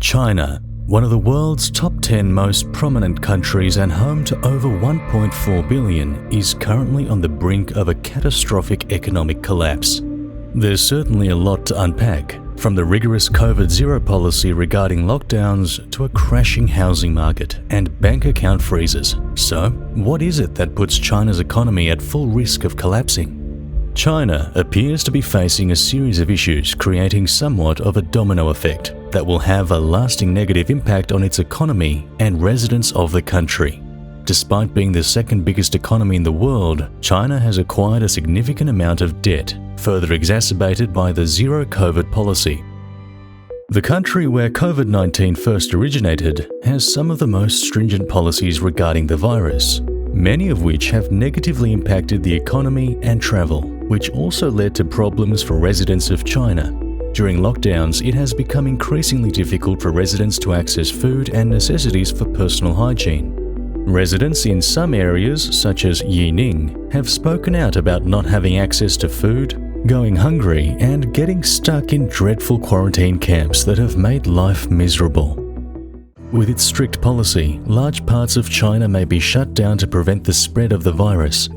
China, one of the world's top 10 most prominent countries and home to over 1.4 billion, is currently on the brink of a catastrophic economic collapse. There's certainly a lot to unpack, from the rigorous COVID-0 policy regarding lockdowns to a crashing housing market and bank account freezes. So, what is it that puts China's economy at full risk of collapsing? China appears to be facing a series of issues, creating somewhat of a domino effect that will have a lasting negative impact on its economy and residents of the country. Despite being the second biggest economy in the world, China has acquired a significant amount of debt, further exacerbated by the zero-COVID policy. The country where COVID-19 first originated has some of the most stringent policies regarding the virus, many of which have negatively impacted the economy and travel, which also led to problems for residents of China. During lockdowns, it has become increasingly difficult for residents to access food and necessities for personal hygiene. Residents in some areas, such as Yining, have spoken out about not having access to food, going hungry, and getting stuck in dreadful quarantine camps that have made life miserable. With its strict policy, large parts of China may be shut down to prevent the spread of the virus.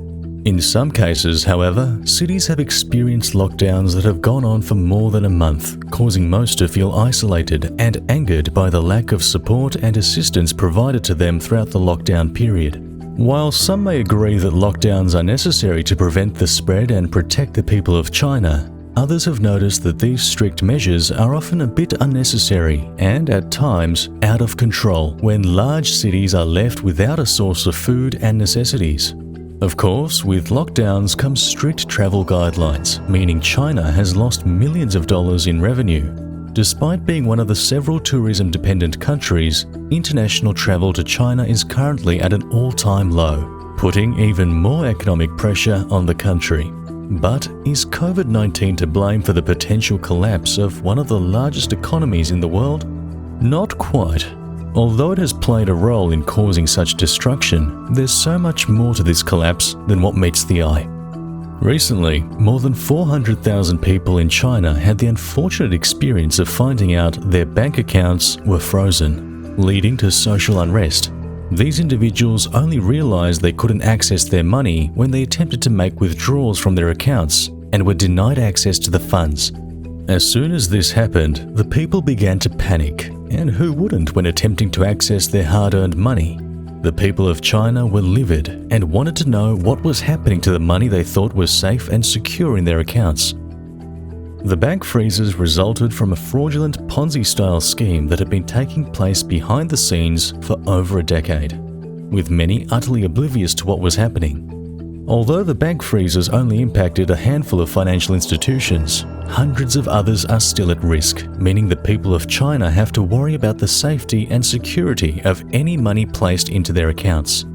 In some cases, however, cities have experienced lockdowns that have gone on for more than a month, causing most to feel isolated and angered by the lack of support and assistance provided to them throughout the lockdown period. While some may agree that lockdowns are necessary to prevent the spread and protect the people of China, others have noticed that these strict measures are often a bit unnecessary and, at times, out of control when large cities are left without a source of food and necessities. Of course, with lockdowns come strict travel guidelines, meaning China has lost millions of dollars in revenue. Despite being one of the several tourism-dependent countries, international travel to China is currently at an all-time low, putting even more economic pressure on the country. But is COVID-19 to blame for the potential collapse of one of the largest economies in the world? Not quite. Although it has played a role in causing such destruction, there's so much more to this collapse than what meets the eye. Recently, more than 400,000 people in China had the unfortunate experience of finding out their bank accounts were frozen, leading to social unrest. These individuals only realized they couldn't access their money when they attempted to make withdrawals from their accounts and were denied access to the funds. As soon as this happened, the people began to panic, and who wouldn't when attempting to access their hard-earned money? The people of China were livid and wanted to know what was happening to the money they thought was safe and secure in their accounts. The bank freezes resulted from a fraudulent Ponzi-style scheme that had been taking place behind the scenes for over a decade, with many utterly oblivious to what was happening. Although the bank freezes only impacted a handful of financial institutions, hundreds of others are still at risk, meaning the people of China have to worry about the safety and security of any money placed into their accounts.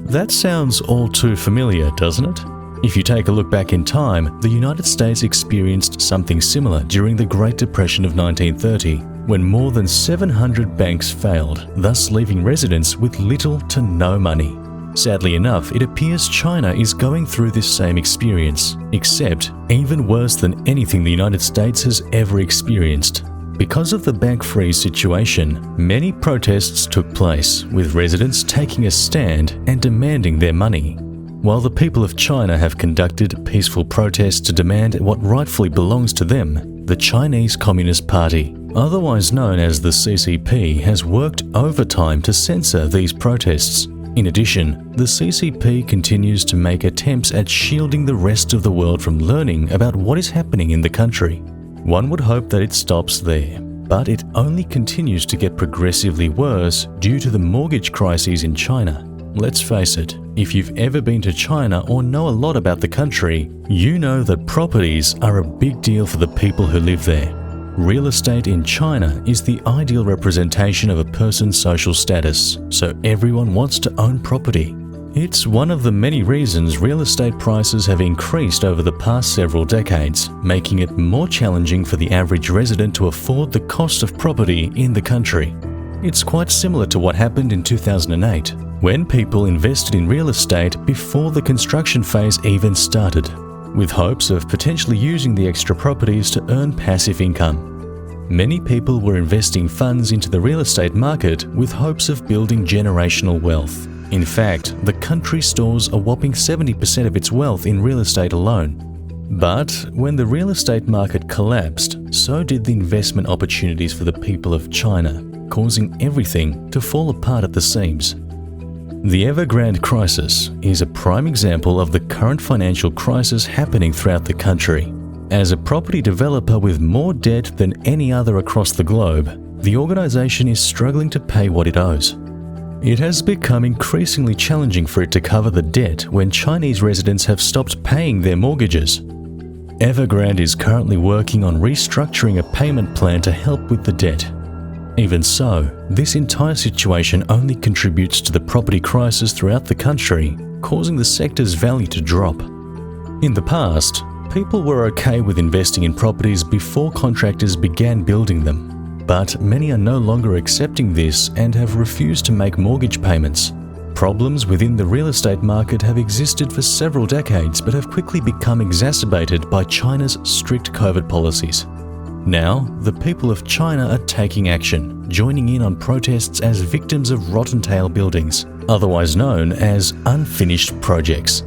That sounds all too familiar, doesn't it? If you take a look back in time, the United States experienced something similar during the Great Depression of 1930, when more than 700 banks failed, thus leaving residents with little to no money. Sadly enough, it appears China is going through this same experience, except even worse than anything the United States has ever experienced. Because of the bank freeze situation, many protests took place, with residents taking a stand and demanding their money. While the people of China have conducted peaceful protests to demand what rightfully belongs to them, the Chinese Communist Party, otherwise known as the CCP, has worked overtime to censor these protests. In addition, the CCP continues to make attempts at shielding the rest of the world from learning about what is happening in the country. One would hope that it stops there, but it only continues to get progressively worse due to the mortgage crises in China. Let's face it, if you've ever been to China or know a lot about the country, you know that properties are a big deal for the people who live there. Real estate in China is the ideal representation of a person's social status, so everyone wants to own property. It's one of the many reasons real estate prices have increased over the past several decades, making it more challenging for the average resident to afford the cost of property in the country. It's quite similar to what happened in 2008, when people invested in real estate before the construction phase even started, with hopes of potentially using the extra properties to earn passive income. Many people were investing funds into the real estate market with hopes of building generational wealth. In fact, the country stores a whopping 70% of its wealth in real estate alone. But when the real estate market collapsed, so did the investment opportunities for the people of China, causing everything to fall apart at the seams. The Evergrande crisis is a prime example of the current financial crisis happening throughout the country. As a property developer with more debt than any other across the globe, the organization is struggling to pay what it owes. It has become increasingly challenging for it to cover the debt when Chinese residents have stopped paying their mortgages. Evergrande is currently working on restructuring a payment plan to help with the debt. Even so, this entire situation only contributes to the property crisis throughout the country, causing the sector's value to drop. In the past, people were okay with investing in properties before contractors began building them, but many are no longer accepting this and have refused to make mortgage payments. Problems within the real estate market have existed for several decades but have quickly become exacerbated by China's strict COVID policies. Now, the people of China are taking action, joining in on protests as victims of rotten tail buildings, otherwise known as unfinished projects.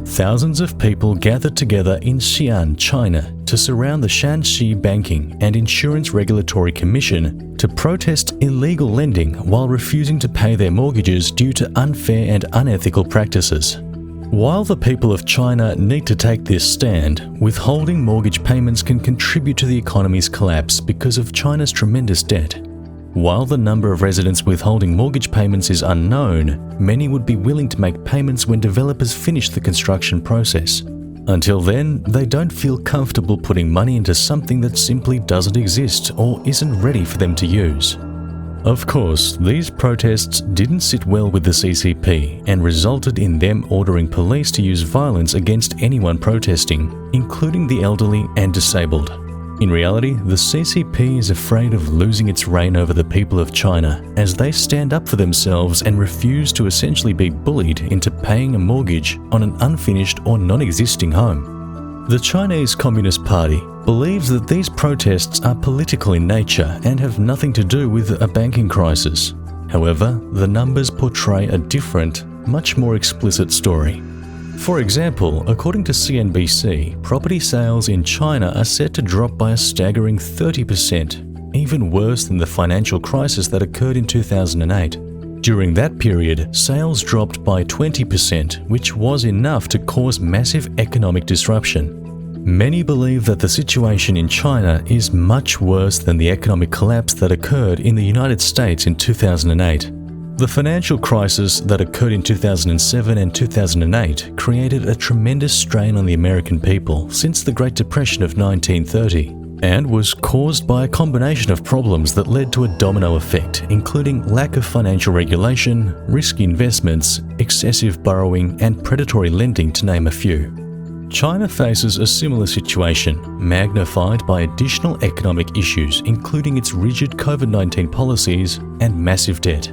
Thousands of people gathered together in Xi'an, China, to surround the Shanxi Banking and Insurance Regulatory Commission to protest illegal lending while refusing to pay their mortgages due to unfair and unethical practices. While the people of China need to take this stand, withholding mortgage payments can contribute to the economy's collapse because of China's tremendous debt. While the number of residents withholding mortgage payments is unknown, many would be willing to make payments when developers finish the construction process. Until then, they don't feel comfortable putting money into something that simply doesn't exist or isn't ready for them to use. Of course, these protests didn't sit well with the CCP and resulted in them ordering police to use violence against anyone protesting, including the elderly and disabled. In reality, the CCP is afraid of losing its reign over the people of China as they stand up for themselves and refuse to essentially be bullied into paying a mortgage on an unfinished or non-existing home. The Chinese Communist Party believes that these protests are political in nature and have nothing to do with a banking crisis. However, the numbers portray a different, much more explicit story. For example, according to CNBC, property sales in China are set to drop by a staggering 30%, even worse than the financial crisis that occurred in 2008. During that period, sales dropped by 20%, which was enough to cause massive economic disruption. Many believe that the situation in China is much worse than the economic collapse that occurred in the United States in 2008. The financial crisis that occurred in 2007 and 2008 created a tremendous strain on the American people since the Great Depression of 1930. And was caused by a combination of problems that led to a domino effect, including lack of financial regulation, risky investments, excessive borrowing, and predatory lending, to name a few. China faces a similar situation, magnified by additional economic issues, including its rigid COVID-19 policies and massive debt.